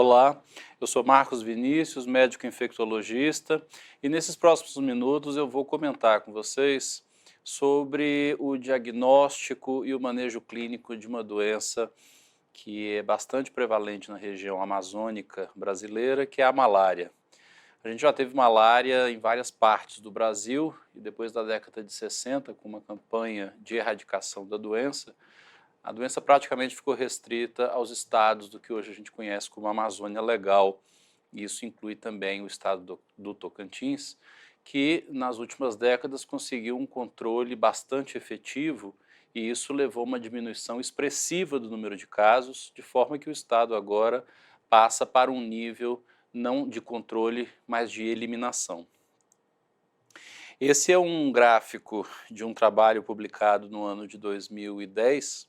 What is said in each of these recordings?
Olá, eu sou Marcos Vinícius, médico infectologista, e nesses próximos minutos eu vou comentar com vocês sobre o diagnóstico e o manejo clínico de uma doença que é bastante prevalente na região amazônica brasileira, que é a malária. A gente já teve malária em várias partes do Brasil e depois da década de 60, com uma campanha de erradicação da doença, a doença praticamente ficou restrita aos estados do que hoje a gente conhece como Amazônia Legal. E isso inclui também o estado do Tocantins, que nas últimas décadas conseguiu um controle bastante efetivo e isso levou a uma diminuição expressiva do número de casos, de forma que o estado agora passa para um nível não de controle, mas de eliminação. Esse é um gráfico de um trabalho publicado no ano de 2010,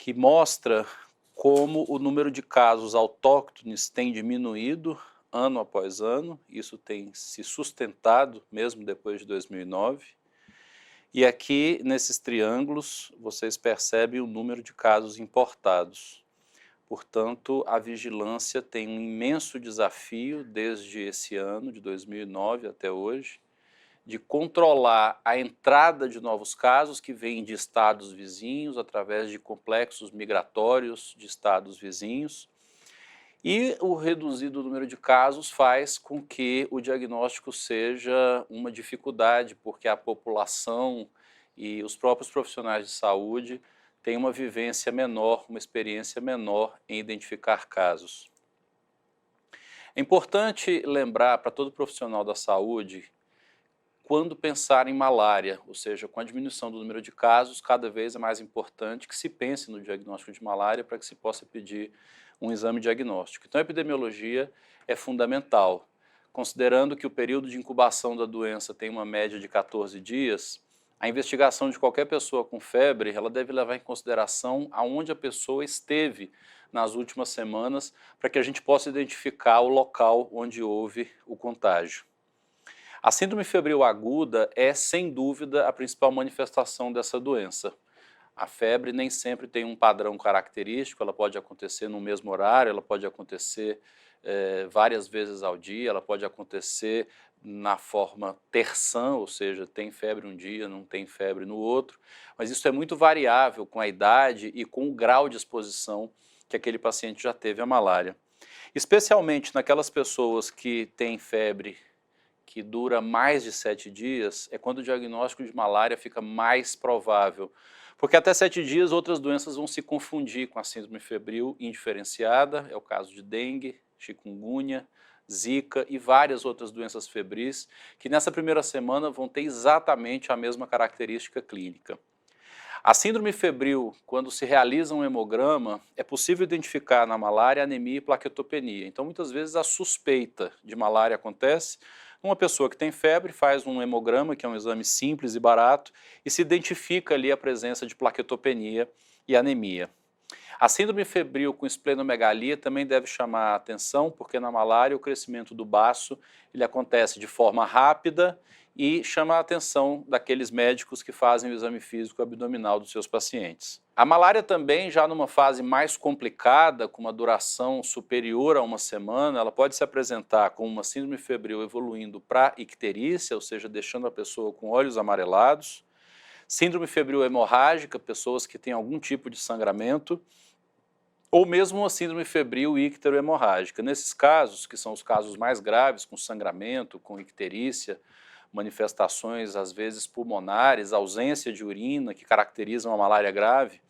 que mostra como o número de casos autóctones tem diminuído ano após ano, isso tem se sustentado mesmo depois de 2009, e aqui nesses triângulos vocês percebem o número de casos importados. Portanto, a vigilância tem um imenso desafio desde esse ano, de 2009 até hoje, de controlar a entrada de novos casos que vêm de estados vizinhos, através de complexos migratórios de estados vizinhos, e o reduzido número de casos faz com que o diagnóstico seja uma dificuldade, porque a população e os próprios profissionais de saúde têm uma vivência menor, uma experiência menor em identificar casos. É importante lembrar para todo profissional da saúde, quando pensar em malária, ou seja, com a diminuição do número de casos, cada vez é mais importante que se pense no diagnóstico de malária para que se possa pedir um exame diagnóstico. Então a epidemiologia é fundamental. Considerando que o período de incubação da doença tem uma média de 14 dias, a investigação de qualquer pessoa com febre, ela deve levar em consideração aonde a pessoa esteve nas últimas semanas, para que a gente possa identificar o local onde houve o contágio. A síndrome febril aguda é, sem dúvida, a principal manifestação dessa doença. A febre nem sempre tem um padrão característico, ela pode acontecer no mesmo horário, ela pode acontecer várias vezes ao dia, ela pode acontecer na forma terçã, ou seja, tem febre um dia, não tem febre no outro, mas isso é muito variável com a idade e com o grau de exposição que aquele paciente já teve à malária. Especialmente naquelas pessoas que têm febre que dura mais de 7 dias, é quando o diagnóstico de malária fica mais provável. Porque até 7 dias outras doenças vão se confundir com a síndrome febril indiferenciada, é o caso de dengue, chikungunya, zika e várias outras doenças febris, que nessa primeira semana vão ter exatamente a mesma característica clínica. A síndrome febril, quando se realiza um hemograma, é possível identificar na malária anemia e plaquetopenia. Então, muitas vezes a suspeita de malária acontece. Uma pessoa que tem febre faz um hemograma, que é um exame simples e barato, e se identifica ali a presença de plaquetopenia e anemia. A síndrome febril com esplenomegalia também deve chamar a atenção, porque na malária o crescimento do baço ele acontece de forma rápida e chama a atenção daqueles médicos que fazem o exame físico abdominal dos seus pacientes. A malária também, já numa fase mais complicada, com uma duração superior a uma semana, ela pode se apresentar com uma síndrome febril evoluindo para icterícia, ou seja, deixando a pessoa com olhos amarelados, síndrome febril hemorrágica, pessoas que têm algum tipo de sangramento, ou mesmo uma síndrome febril ictero-hemorrágica. Nesses casos, que são os casos mais graves, com sangramento, com icterícia, manifestações às vezes pulmonares, ausência de urina, que caracterizam a malária grave,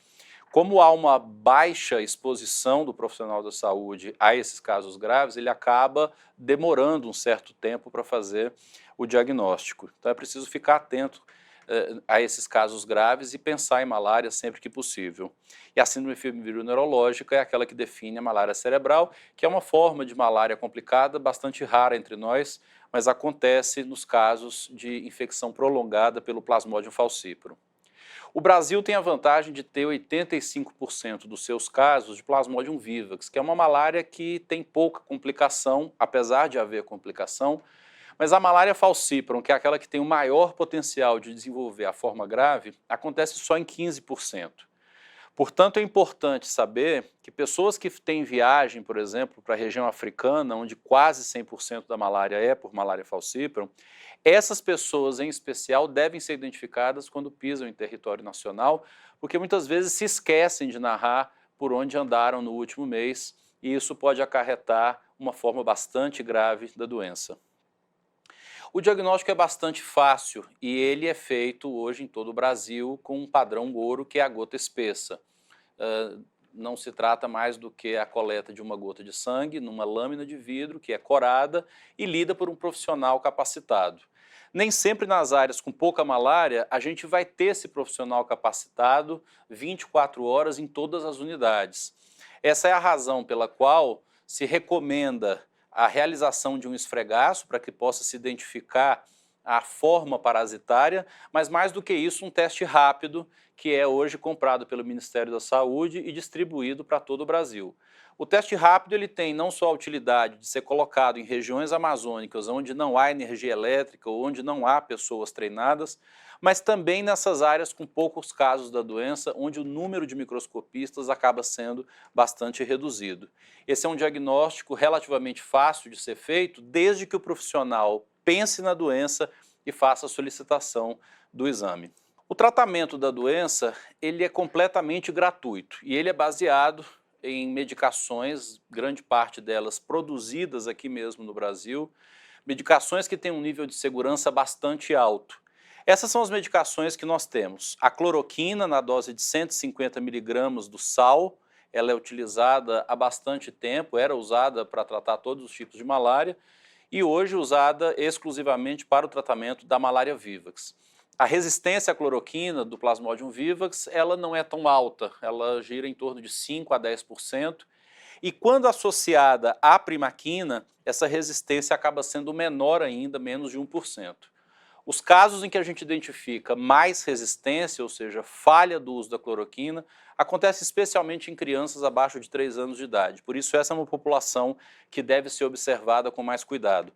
como há uma baixa exposição do profissional da saúde a esses casos graves, ele acaba demorando um certo tempo para fazer o diagnóstico. Então é preciso ficar atento a esses casos graves e pensar em malária sempre que possível. E a síndrome febril neurológica é aquela que define a malária cerebral, que é uma forma de malária complicada, bastante rara entre nós, mas acontece nos casos de infecção prolongada pelo Plasmodium falciparum. O Brasil tem a vantagem de ter 85% dos seus casos de Plasmodium vivax, que é uma malária que tem pouca complicação, apesar de haver complicação, mas a malária falciparum, que é aquela que tem o maior potencial de desenvolver a forma grave, acontece só em 15%. Portanto, é importante saber que pessoas que têm viagem, por exemplo, para a região africana, onde quase 100% da malária é por malária falciparum, essas pessoas em especial devem ser identificadas quando pisam em território nacional, porque muitas vezes se esquecem de narrar por onde andaram no último mês, e isso pode acarretar uma forma bastante grave da doença. O diagnóstico é bastante fácil e ele é feito hoje em todo o Brasil com um padrão ouro, que é a gota espessa. Não se trata mais do que a coleta de uma gota de sangue numa lâmina de vidro que é corada e lida por um profissional capacitado. Nem sempre nas áreas com pouca malária a gente vai ter esse profissional capacitado 24 horas em todas as unidades. Essa é a razão pela qual se recomenda a realização de um esfregaço para que possa se identificar a forma parasitária, mas mais do que isso, um teste rápido que é hoje comprado pelo Ministério da Saúde e distribuído para todo o Brasil. O teste rápido ele tem não só a utilidade de ser colocado em regiões amazônicas onde não há energia elétrica ou onde não há pessoas treinadas, mas também nessas áreas com poucos casos da doença, onde o número de microscopistas acaba sendo bastante reduzido. Esse é um diagnóstico relativamente fácil de ser feito, desde que o profissional pense na doença e faça a solicitação do exame. O tratamento da doença ele é completamente gratuito e ele é baseado em medicações, grande parte delas produzidas aqui mesmo no Brasil, medicações que têm um nível de segurança bastante alto. Essas são as medicações que nós temos. A cloroquina na dose de 150 miligramas do sal, ela é utilizada há bastante tempo, era usada para tratar todos os tipos de malária e hoje usada exclusivamente para o tratamento da malária vivax. A resistência à cloroquina do Plasmodium vivax, ela não é tão alta, ela gira em torno de 5 a 10%, e quando associada à primaquina, essa resistência acaba sendo menor ainda, menos de 1%. Os casos em que a gente identifica mais resistência, ou seja, falha do uso da cloroquina, acontece especialmente em crianças abaixo de 3 anos de idade. Por isso, essa é uma população que deve ser observada com mais cuidado.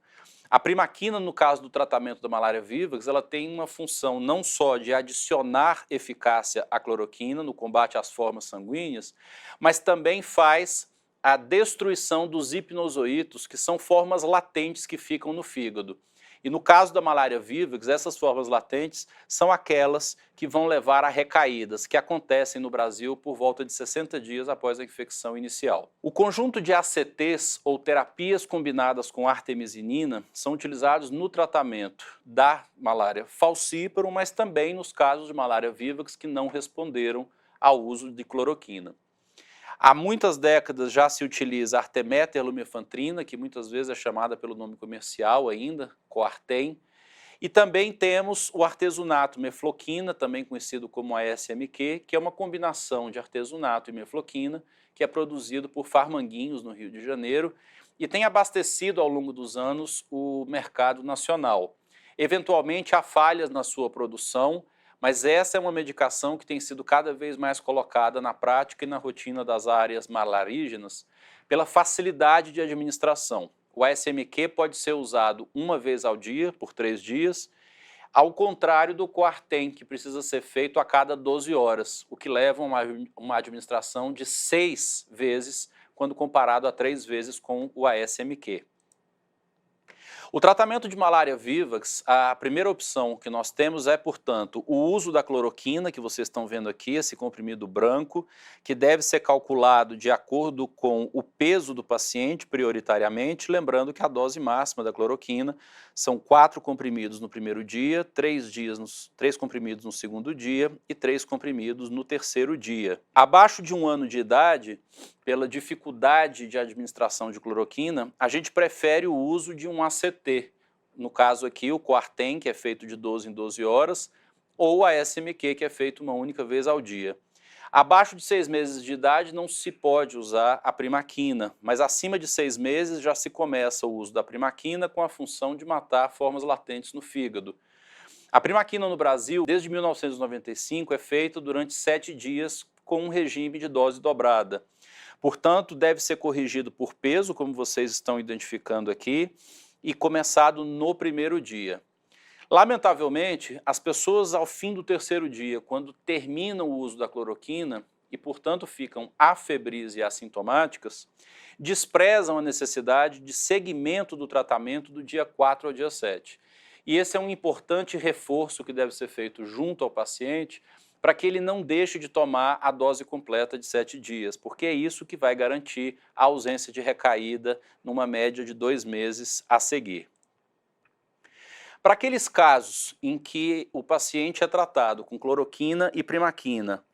A primaquina, no caso do tratamento da malária vivax, ela tem uma função não só de adicionar eficácia à cloroquina no combate às formas sanguíneas, mas também faz a destruição dos hipnozoítos, que são formas latentes que ficam no fígado. E no caso da malária vivax, essas formas latentes são aquelas que vão levar a recaídas, que acontecem no Brasil por volta de 60 dias após a infecção inicial. O conjunto de ACTs, ou terapias combinadas com artemisinina, são utilizados no tratamento da malária falciparum, mas também nos casos de malária vivax que não responderam ao uso de cloroquina. Há muitas décadas já se utiliza a artemether-lumefantrina, que muitas vezes é chamada pelo nome comercial ainda, Coartem, e também temos o artesunato mefloquina, também conhecido como ASMQ, que é uma combinação de artesunato e mefloquina, que é produzido por Farmanguinhos, no Rio de Janeiro, e tem abastecido ao longo dos anos o mercado nacional. Eventualmente há falhas na sua produção, mas essa é uma medicação que tem sido cada vez mais colocada na prática e na rotina das áreas malarígenas pela facilidade de administração. O ASMQ pode ser usado uma vez ao dia, por 3 dias, ao contrário do Coartem, que precisa ser feito a cada 12 horas, o que leva a uma administração de 6 vezes, quando comparado a 3 vezes com o ASMQ. O tratamento de malária vivax, a primeira opção que nós temos é, portanto, o uso da cloroquina, que vocês estão vendo aqui, esse comprimido branco, que deve ser calculado de acordo com o peso do paciente, prioritariamente, lembrando que a dose máxima da cloroquina são 4 comprimidos no primeiro dia, 3 comprimidos no segundo dia e 3 comprimidos no terceiro dia. Abaixo de 1 ano de idade, pela dificuldade de administração de cloroquina, a gente prefere o uso de um ACT, no caso aqui o Coartem, que é feito de 12 em 12 horas, ou a ASMQ, que é feito uma única vez ao dia. Abaixo de 6 meses de idade não se pode usar a primaquina, mas acima de 6 meses já se começa o uso da primaquina com a função de matar formas latentes no fígado. A primaquina no Brasil, desde 1995, é feita durante 7 dias com um regime de dose dobrada. Portanto, deve ser corrigido por peso, como vocês estão identificando aqui, e começado no primeiro dia. Lamentavelmente, as pessoas ao fim do terceiro dia, quando terminam o uso da cloroquina, e, portanto, ficam afebris e assintomáticas, desprezam a necessidade de seguimento do tratamento do dia 4 ao dia 7. E esse é um importante reforço que deve ser feito junto ao paciente para que ele não deixe de tomar a dose completa de 7 dias, porque é isso que vai garantir a ausência de recaída numa média de 2 meses a seguir. Para aqueles casos em que o paciente é tratado com cloroquina e primaquina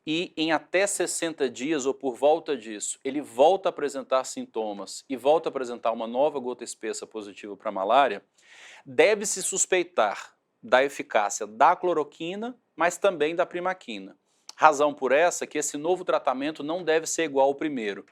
e em até 60 dias ou por volta disso, ele volta a apresentar sintomas e volta a apresentar uma nova gota espessa positiva para malária, deve-se suspeitar da eficácia da cloroquina, mas também da primaquina. Razão por essa que esse novo tratamento não deve ser igual ao primeiro.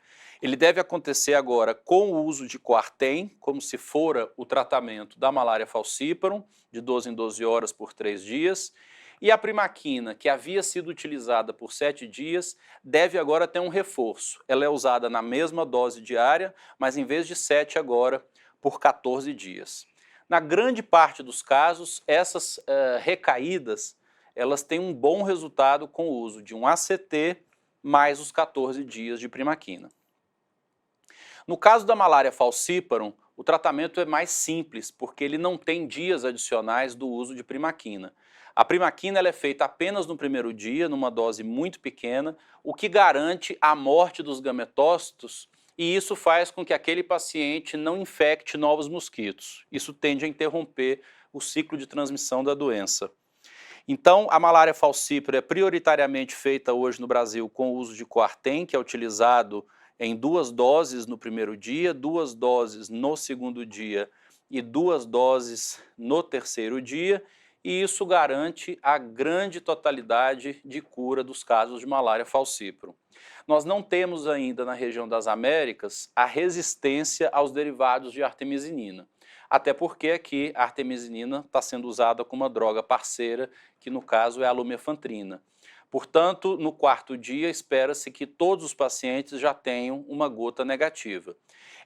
Ele deve acontecer agora com o uso de Coartem, como se fora o tratamento da malária falciparum, de 12 em 12 horas por 3 dias, e a primaquina, que havia sido utilizada por 7 dias, deve agora ter um reforço. Ela é usada na mesma dose diária, mas em vez de 7 agora, por 14 dias. Na grande parte dos casos, essas recaídas, elas têm um bom resultado com o uso de um ACT mais os 14 dias de primaquina. No caso da malária falciparum, o tratamento é mais simples, porque ele não tem dias adicionais do uso de primaquina. A primaquina ela é feita apenas no primeiro dia, numa dose muito pequena, o que garante a morte dos gametócitos, e isso faz com que aquele paciente não infecte novos mosquitos. Isso tende a interromper o ciclo de transmissão da doença. Então, a malária falciparum é prioritariamente feita hoje no Brasil com o uso de Coartem, que é utilizado em 2 doses no primeiro dia, 2 doses no segundo dia e 2 doses no terceiro dia, e isso garante a grande totalidade de cura dos casos de malária falciparum. Nós não temos ainda na região das Américas a resistência aos derivados de artemisinina, até porque aqui a artemisinina está sendo usada como uma droga parceira, que no caso é a lumefantrina. Portanto, no 4º dia, espera-se que todos os pacientes já tenham uma gota negativa.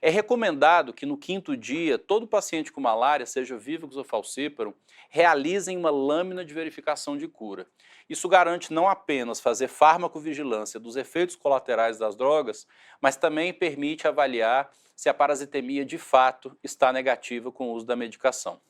É recomendado que no 5º dia, todo paciente com malária, seja Vivax ou falciparum, realizem uma lâmina de verificação de cura. Isso garante não apenas fazer farmacovigilância dos efeitos colaterais das drogas, mas também permite avaliar se a parasitemia de fato está negativa com o uso da medicação.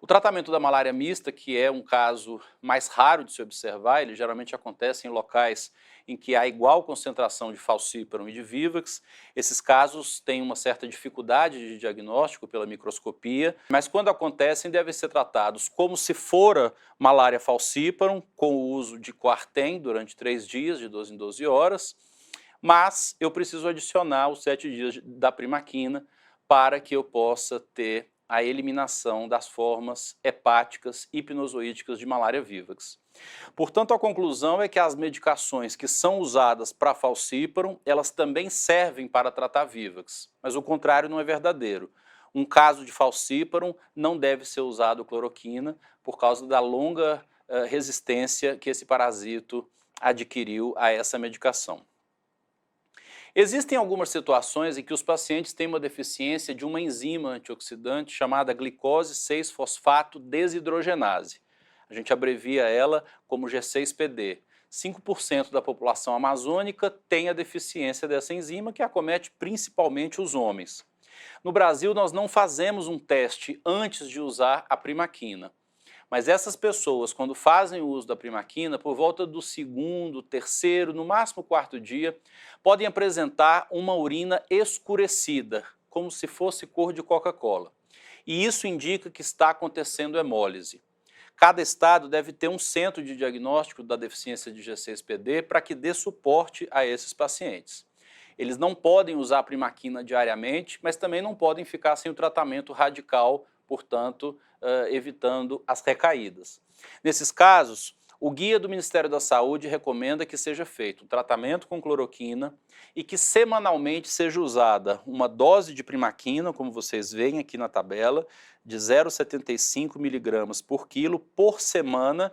O tratamento da malária mista, que é um caso mais raro de se observar, ele geralmente acontece em locais em que há igual concentração de falciparum e de Vivax. Esses casos têm uma certa dificuldade de diagnóstico pela microscopia, mas quando acontecem devem ser tratados como se fora malária falciparum, com o uso de Coartem durante 3 dias, de 12 em 12 horas, mas eu preciso adicionar os 7 dias da primaquina para que eu possa ter a eliminação das formas hepáticas hipnozoíticas de malária vivax. Portanto, a conclusão é que as medicações que são usadas para falciparum, elas também servem para tratar vivax, mas o contrário não é verdadeiro. Um caso de falciparum não deve ser usado cloroquina por causa da longa resistência que esse parasito adquiriu a essa medicação. Existem algumas situações em que os pacientes têm uma deficiência de uma enzima antioxidante chamada glicose 6-fosfato desidrogenase. A gente abrevia ela como G6PD. 5% da população amazônica tem a deficiência dessa enzima, que acomete principalmente os homens. No Brasil, nós não fazemos um teste antes de usar a primaquina. Mas essas pessoas, quando fazem o uso da primaquina, por volta do 2º, 3º, no máximo 4º dia, podem apresentar uma urina escurecida, como se fosse cor de Coca-Cola. E isso indica que está acontecendo hemólise. Cada estado deve ter um centro de diagnóstico da deficiência de G6PD para que dê suporte a esses pacientes. Eles não podem usar a primaquina diariamente, mas também não podem ficar sem o tratamento radical, portanto, evitando as recaídas. Nesses casos, o guia do Ministério da Saúde recomenda que seja feito um tratamento com cloroquina e que semanalmente seja usada uma dose de primaquina, como vocês veem aqui na tabela, de 0,75 mg por quilo por semana,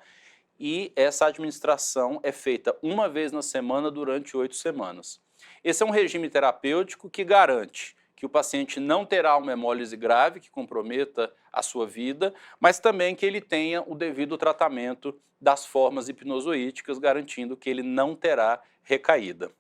e essa administração é feita uma vez na semana durante 8 semanas. Esse é um regime terapêutico que garante que o paciente não terá uma hemólise grave que comprometa a sua vida, mas também que ele tenha o devido tratamento das formas hipnozoíticas, garantindo que ele não terá recaída.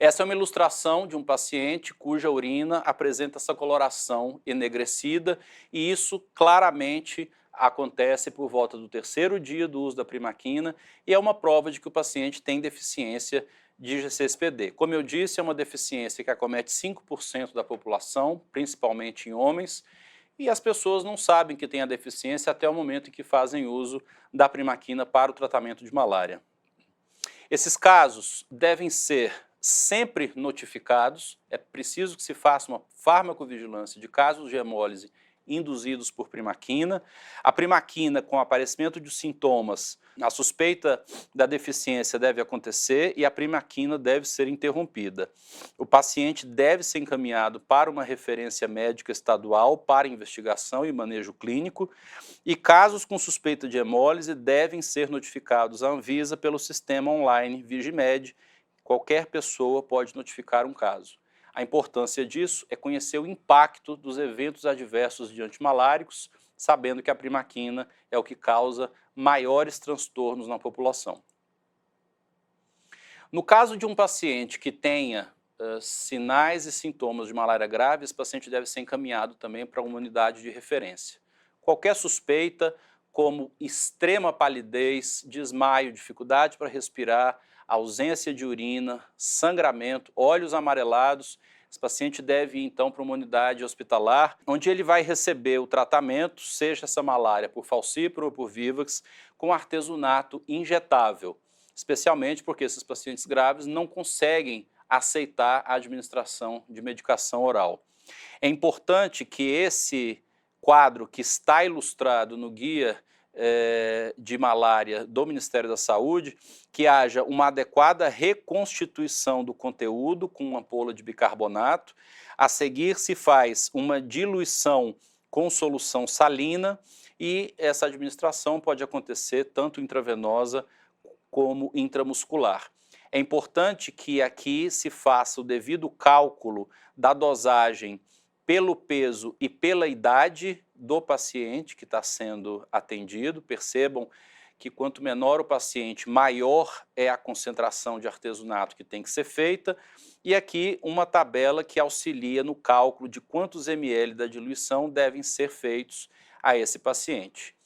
Essa é uma ilustração de um paciente cuja urina apresenta essa coloração enegrecida, e isso claramente acontece por volta do 3º dia do uso da primaquina, e é uma prova de que o paciente tem deficiência de GC-SPD. Como eu disse, é uma deficiência que acomete 5% da população, principalmente em homens, e as pessoas não sabem que tem a deficiência até o momento em que fazem uso da primaquina para o tratamento de malária. Esses casos devem ser sempre notificados, é preciso que se faça uma farmacovigilância de casos de hemólise induzidos por primaquina. A primaquina, com o aparecimento de sintomas, a suspeita da deficiência deve acontecer e a primaquina deve ser interrompida. O paciente deve ser encaminhado para uma referência médica estadual para investigação e manejo clínico, e casos com suspeita de hemólise devem ser notificados à Anvisa pelo sistema online Vigimed. Qualquer pessoa pode notificar um caso. A importância disso é conhecer o impacto dos eventos adversos de antimaláricos, sabendo que a primaquina é o que causa maiores transtornos na população. No caso de um paciente que tenha sinais e sintomas de malária grave, esse paciente deve ser encaminhado também para uma unidade de referência. Qualquer suspeita, como extrema palidez, desmaio, dificuldade para respirar, ausência de urina, sangramento, olhos amarelados, esse paciente deve ir então para uma unidade hospitalar, onde ele vai receber o tratamento, seja essa malária por falciparum ou por Vivax, com artesunato injetável, especialmente porque esses pacientes graves não conseguem aceitar a administração de medicação oral. É importante que esse quadro que está ilustrado no guia de malária do Ministério da Saúde, que haja uma adequada reconstituição do conteúdo com uma ampola de bicarbonato. A seguir se faz uma diluição com solução salina e essa administração pode acontecer tanto intravenosa como intramuscular. É importante que aqui se faça o devido cálculo da dosagem pelo peso e pela idade do paciente que está sendo atendido. Percebam que quanto menor o paciente, maior é a concentração de artesunato que tem que ser feita, e aqui uma tabela que auxilia no cálculo de quantos ml da diluição devem ser feitos a esse paciente.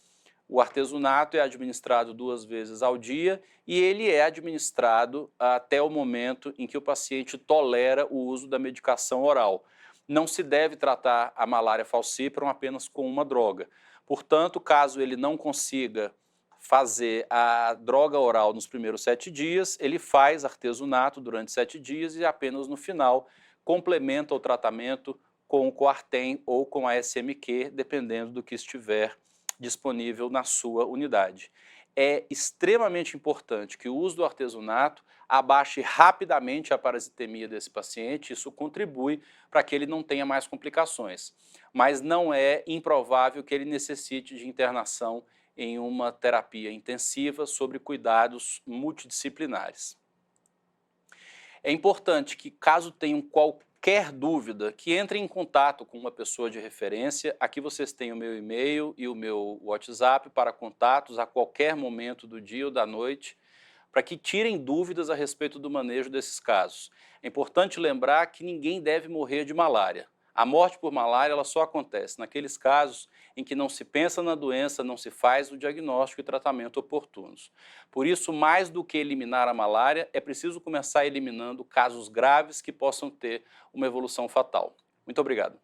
O artesunato é administrado 2 vezes ao dia e ele é administrado até o momento em que o paciente tolera o uso da medicação oral. Não se deve tratar a malária falciparum apenas com uma droga. Portanto, caso ele não consiga fazer a droga oral nos primeiros 7 dias, ele faz artesunato durante 7 dias e apenas no final complementa o tratamento com o Coartem ou com a SMQ, dependendo do que estiver disponível na sua unidade. É extremamente importante que o uso do artesunato abaixe rapidamente a parasitemia desse paciente, isso contribui para que ele não tenha mais complicações. Mas não é improvável que ele necessite de internação em uma terapia intensiva sobre cuidados multidisciplinares. É importante que, caso tenham qualquer dúvida, que entrem em contato com uma pessoa de referência. Aqui vocês têm o meu e-mail e o meu WhatsApp para contatos a qualquer momento do dia ou da noite, para que tirem dúvidas a respeito do manejo desses casos. É importante lembrar que ninguém deve morrer de malária. A morte por malária ela só acontece naqueles casos em que não se pensa na doença, não se faz o diagnóstico e tratamento oportunos. Por isso, mais do que eliminar a malária, é preciso começar eliminando casos graves que possam ter uma evolução fatal. Muito obrigado.